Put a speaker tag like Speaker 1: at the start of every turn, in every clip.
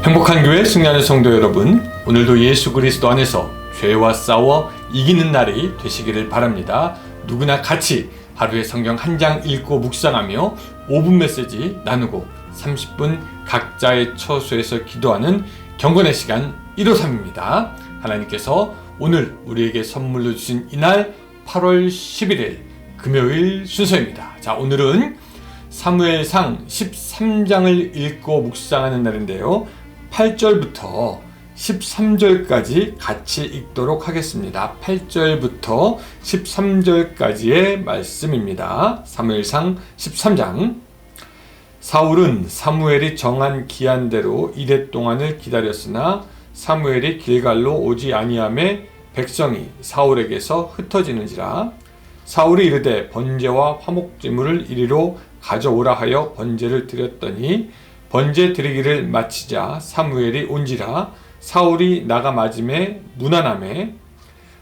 Speaker 1: 행복한 교회 승리하는 성도 여러분, 오늘도 예수 그리스도 안에서 죄와 싸워 이기는 날이 되시기를 바랍니다. 누구나 같이 하루에 성경 한 장 읽고 묵상하며 5분 메시지 나누고 30분 각자의 처소에서 기도하는 경건의 시간 153입니다. 하나님께서 오늘 우리에게 선물로 주신 이날 8월 11일 금요일 순서입니다. 자, 오늘은 사무엘상 13장을 읽고 묵상하는 날인데요. 8절부터 13절까지 같이 읽도록 하겠습니다. 8절부터 13절까지의 말씀입니다. 사무엘상 13장. 사울은 사무엘이 정한 기한대로 이레 동안을 기다렸으나 사무엘이 길갈로 오지 아니하매 백성이 사울에게서 흩어지는지라. 사울이 이르되 번제와 화목제물을 이리로 가져오라 하여 번제를 드렸더니 번제 드리기를 마치자 사무엘이 온지라. 사울이 나가 맞음에 무난함에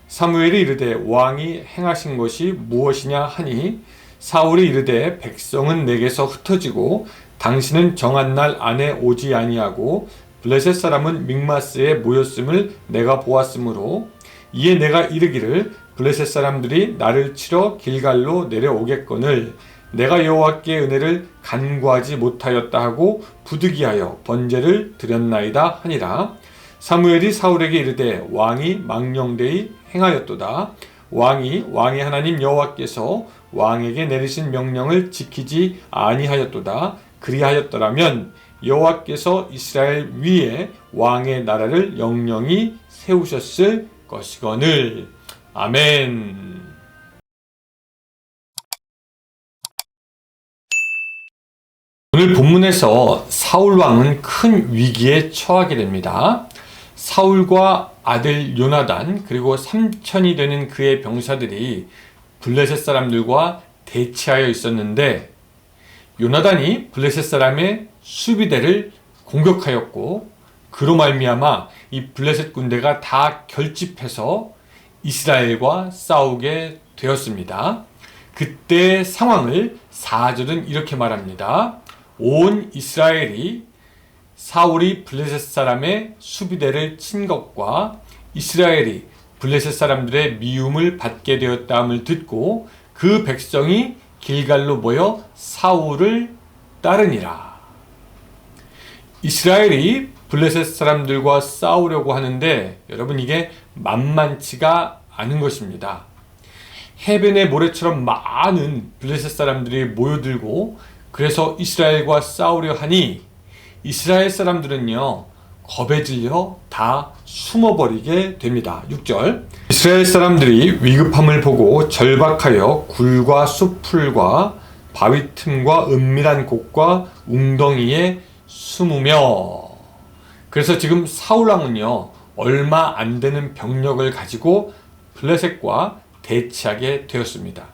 Speaker 1: 사무엘이 이르되 왕이 행하신 것이 무엇이냐 하니 사울이 이르되 백성은 내게서 흩어지고 당신은 정한 날 안에 오지 아니하고 블레셋 사람은 믹마스에 모였음을 내가 보았으므로 이에 내가 이르기를 블레셋 사람들이 나를 치러 길갈로 내려오겠거늘 내가 여호와께 은혜를 간구하지 못하였다 하고 부득이하여 번제를 드렸나이다 하니라. 사무엘이 사울에게 이르되 왕이 망령되이 행하였도다. 왕의 하나님 여호와께서 왕에게 내리신 명령을 지키지 아니하였도다. 그리하였더라면 여호와께서 이스라엘 위에 왕의 나라를 영영히 세우셨을 것이거늘. 아멘. 오늘 본문에서 사울 왕은 큰 위기에 처하게 됩니다. 사울과 아들 요나단 그리고 삼천이 되는 그의 병사들이 블레셋 사람들과 대치하여 있었는데 요나단이 블레셋 사람의 수비대를 공격하였고 그로 말미암아 이 블레셋 군대가 다 결집해서 이스라엘과 싸우게 되었습니다. 그때 상황을 4절은 이렇게 말합니다. 온 이스라엘이 사울이 블레셋 사람의 수비대를 친 것과 이스라엘이 블레셋 사람들의 미움을 받게 되었다함을 듣고 그 백성이 길갈로 모여 사울을 따르니라. 이스라엘이 블레셋 사람들과 싸우려고 하는데 여러분 이게 만만치가 않은 것입니다. 해변의 모래처럼 많은 블레셋 사람들이 모여들고 그래서 이스라엘과 싸우려 하니 이스라엘 사람들은요 겁에 질려 다 숨어버리게 됩니다. 6절. 이스라엘 사람들이 위급함을 보고 절박하여 굴과 숲풀과 바위 틈과 은밀한 곳과 웅덩이에 숨으며. 그래서 지금 사울 왕은요 얼마 안 되는 병력을 가지고 블레셋과 대치하게 되었습니다.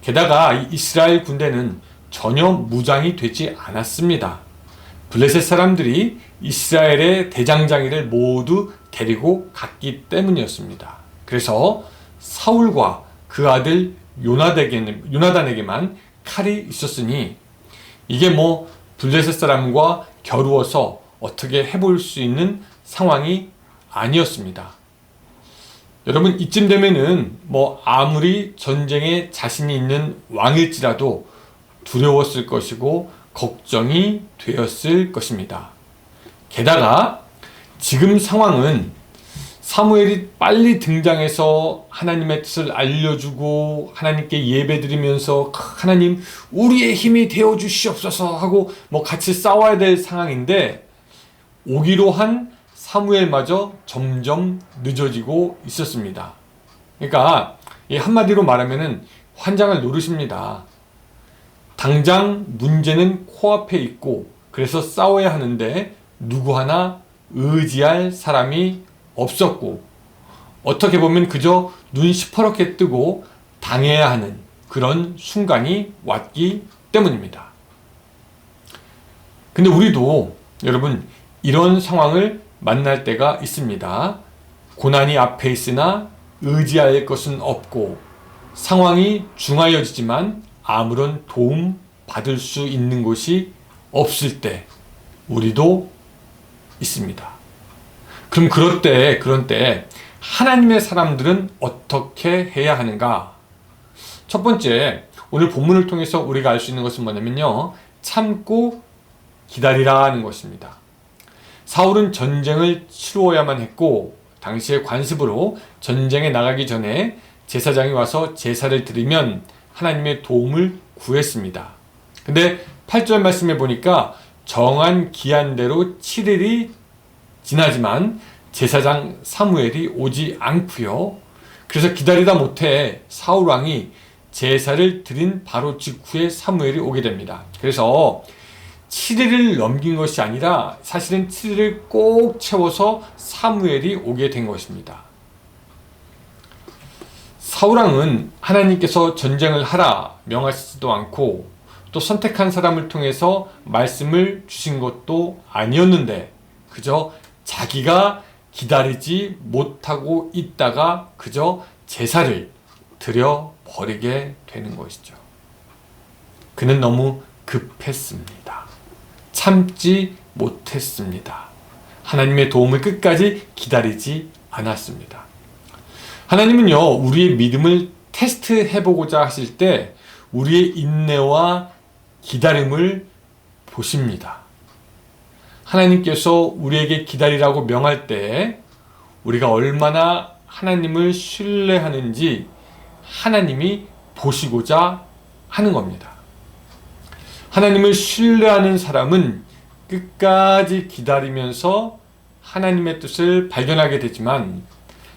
Speaker 1: 게다가 이스라엘 군대는 전혀 무장이 되지 않았습니다. 블레셋 사람들이 이스라엘의 대장장이를 모두 데리고 갔기 때문이었습니다. 그래서 사울과 그 아들 요나단에게만 칼이 있었으니 이게 블레셋 사람과 겨루어서 어떻게 해볼 수 있는 상황이 아니었습니다. 여러분 이쯤 되면은 아무리 전쟁에 자신이 있는 왕일지라도 두려웠을 것이고 걱정이 되었을 것입니다. 게다가 지금 상황은 사무엘이 빨리 등장해서 하나님의 뜻을 알려주고 하나님께 예배드리면서 하나님 우리의 힘이 되어 주시옵소서 하고 같이 싸워야 될 상황인데 오기로 한 사무엘마저 점점 늦어지고 있었습니다. 그러니까 한마디로 말하면은 환장을 노르십니다. 당장 문제는 코앞에 있고 그래서 싸워야 하는데 누구 하나 의지할 사람이 없었고 어떻게 보면 그저 눈 시퍼렇게 뜨고 당해야 하는 그런 순간이 왔기 때문입니다. 근데 우리도 여러분 이런 상황을 만날 때가 있습니다. 고난이 앞에 있으나 의지할 것은 없고 상황이 중하여지지만 아무런 도움 받을 수 있는 곳이 없을 때 우리도 있습니다. 그럼 그런 때 하나님의 사람들은 어떻게 해야 하는가? 첫 번째, 오늘 본문을 통해서 우리가 알 수 있는 것은 뭐냐면요, 참고 기다리라는 것입니다. 사울은 전쟁을 치루어야만 했고 당시의 관습으로 전쟁에 나가기 전에 제사장이 와서 제사를 드리면 하나님의 도움을 구했습니다. 근데 8절 말씀에 보니까 정한 기한대로 7일이 지나지만 제사장 사무엘이 오지 않고요. 그래서 기다리다 못해 사울 왕이 제사를 드린 바로 직후에 사무엘이 오게 됩니다. 그래서 7일을 넘긴 것이 아니라 사실은 7일을 꼭 채워서 사무엘이 오게 된 것입니다. 사울 왕은 하나님께서 전쟁을 하라 명하시지도 않고 또 선택한 사람을 통해서 말씀을 주신 것도 아니었는데 그저 자기가 기다리지 못하고 있다가 그저 제사를 드려버리게 되는 것이죠. 그는 너무 급했습니다. 참지 못했습니다. 하나님의 도움을 끝까지 기다리지 않았습니다. 하나님은요, 우리의 믿음을 테스트해보고자 하실 때 우리의 인내와 기다림을 보십니다. 하나님께서 우리에게 기다리라고 명할 때 우리가 얼마나 하나님을 신뢰하는지 하나님이 보시고자 하는 겁니다. 하나님을 신뢰하는 사람은 끝까지 기다리면서 하나님의 뜻을 발견하게 되지만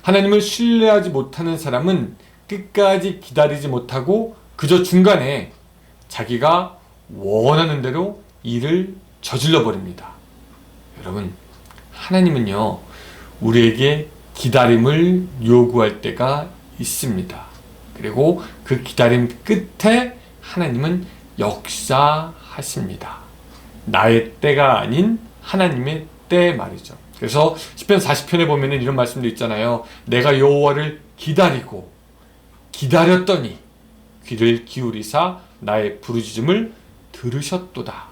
Speaker 1: 하나님을 신뢰하지 못하는 사람은 끝까지 기다리지 못하고 그저 중간에 자기가 원하는 대로 일을 저질러 버립니다. 여러분, 하나님은요, 우리에게 기다림을 요구할 때가 있습니다. 그리고 그 기다림 끝에 하나님은 역사하십니다. 나의 때가 아닌 하나님의 때 말이죠. 그래서 시편 40편에 보면은 이런 말씀도 있잖아요. 내가 여호와를 기다리고 기다렸더니 귀를 기울이사 나의 부르짖음을 들으셨도다.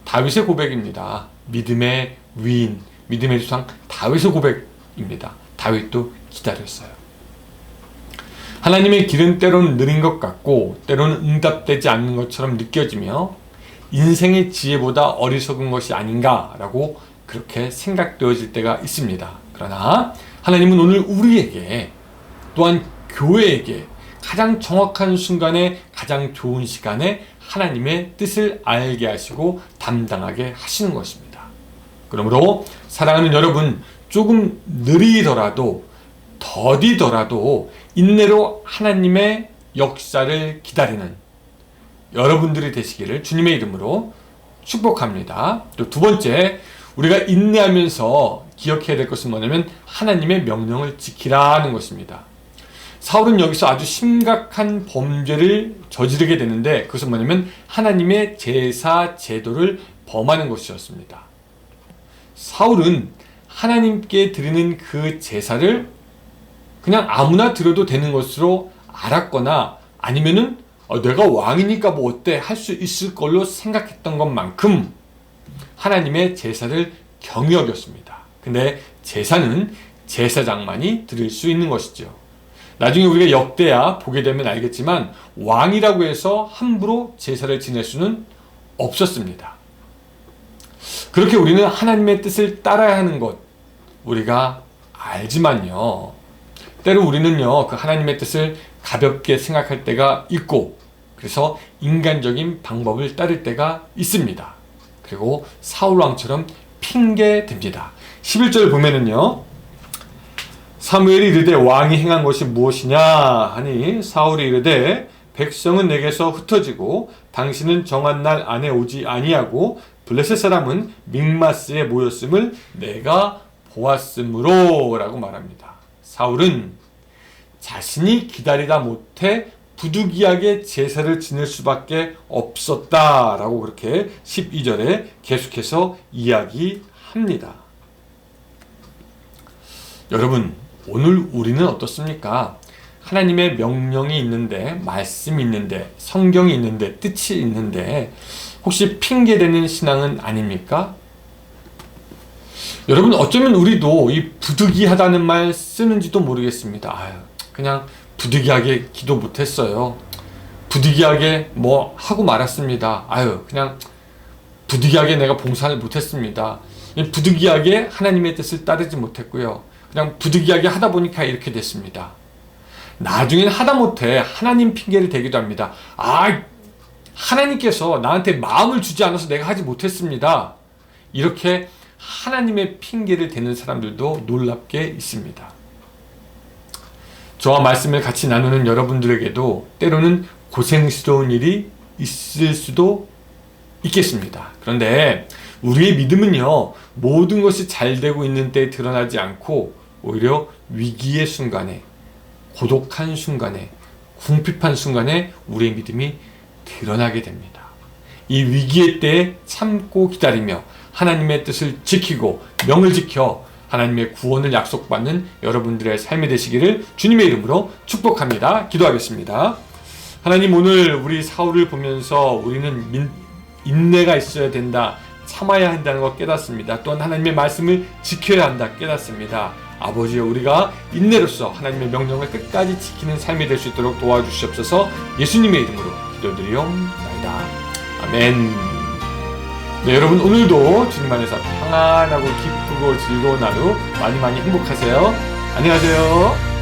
Speaker 1: 다윗의 고백입니다. 믿음의 위인, 믿음의 조상 다윗의 고백입니다. 다윗도 기다렸어요. 하나님의 길은 때로는 느린 것 같고 때로는 응답되지 않는 것처럼 느껴지며 인생의 지혜보다 어리석은 것이 아닌가라고 그렇게 생각되어질 때가 있습니다. 그러나 하나님은 오늘 우리에게 또한 교회에게 가장 정확한 순간에 가장 좋은 시간에 하나님의 뜻을 알게 하시고 담당하게 하시는 것입니다. 그러므로 사랑하는 여러분, 조금 느리더라도 더디더라도 인내로 하나님의 역사를 기다리는 여러분들이 되시기를 주님의 이름으로 축복합니다. 또 두 번째, 우리가 인내하면서 기억해야 될 것은 뭐냐면 하나님의 명령을 지키라는 것입니다. 사울은 여기서 아주 심각한 범죄를 저지르게 되는데 그것은 뭐냐면 하나님의 제사 제도를 범하는 것이었습니다. 사울은 하나님께 드리는 그 제사를 그냥 아무나 드려도 되는 것으로 알았거나 아니면은 내가 왕이니까 뭐 어때 할 수 있을 걸로 생각했던 것만큼 하나님의 제사를 경히 여겼습니다. 근데 제사는 제사장만이 드릴 수 있는 것이죠. 나중에 우리가 역대야 보게 되면 알겠지만 왕이라고 해서 함부로 제사를 지낼 수는 없었습니다. 그렇게 우리는 하나님의 뜻을 따라야 하는 것 우리가 알지만요, 때로 우리는요 그 하나님의 뜻을 가볍게 생각할 때가 있고 그래서 인간적인 방법을 따를 때가 있습니다. 그리고 사울왕처럼 핑계댑니다. 11절 보면은요, 사무엘이 이르되 왕이 행한 것이 무엇이냐 하니 사울이 이르되 백성은 내게서 흩어지고 당신은 정한 날 안에 오지 아니하고 블레셋 사람은 믹마스에 모였음을 내가 보았으므로 라고 말합니다. 사울은 자신이 기다리다 못해 부득이하게 제사를 지낼 수밖에 없었다라고 그렇게 12절에 계속해서 이야기합니다. 여러분, 오늘 우리는 어떻습니까? 하나님의 명령이 있는데, 말씀이 있는데, 성경이 있는데, 뜻이 있는데 혹시 핑계대는 신앙은 아닙니까? 여러분, 어쩌면 우리도 이 부득이하다는 말 쓰는지도 모르겠습니다. 아유, 그냥 부득이하게 기도 못했어요. 부득이하게 뭐 하고 말았습니다. 아유, 그냥 부득이하게 내가 봉사를 못했습니다. 부득이하게 하나님의 뜻을 따르지 못했고요. 그냥 부득이하게 하다 보니까 이렇게 됐습니다. 나중엔 하다못해 하나님 핑계를 대기도 합니다. 아, 하나님께서 나한테 마음을 주지 않아서 내가 하지 못했습니다. 이렇게 하나님의 핑계를 대는 사람들도 놀랍게 있습니다. 저와 말씀을 같이 나누는 여러분들에게도 때로는 고생스러운 일이 있을 수도 있겠습니다. 그런데 우리의 믿음은요, 모든 것이 잘 되고 있는 때에 드러나지 않고 오히려 위기의 순간에, 고독한 순간에, 궁핍한 순간에 우리의 믿음이 드러나게 됩니다. 이 위기의 때에 참고 기다리며 하나님의 뜻을 지키고 명을 지켜 하나님의 구원을 약속받는 여러분들의 삶이 되시기를 주님의 이름으로 축복합니다. 기도하겠습니다. 하나님, 오늘 우리 사울을 보면서 우리는 인내가 있어야 된다, 참아야 한다는 것 깨닫습니다. 또한 하나님의 말씀을 지켜야 한다 깨닫습니다. 아버지여, 우리가 인내로서 하나님의 명령을 끝까지 지키는 삶이 될 수 있도록 도와주시옵소서. 예수님의 이름으로 기도드리옵나이다. 아멘. 네, 여러분, 오늘도 주님 안에서 평안하고 기쁘고 즐거운 하루 많이 행복하세요. 안녕하세요.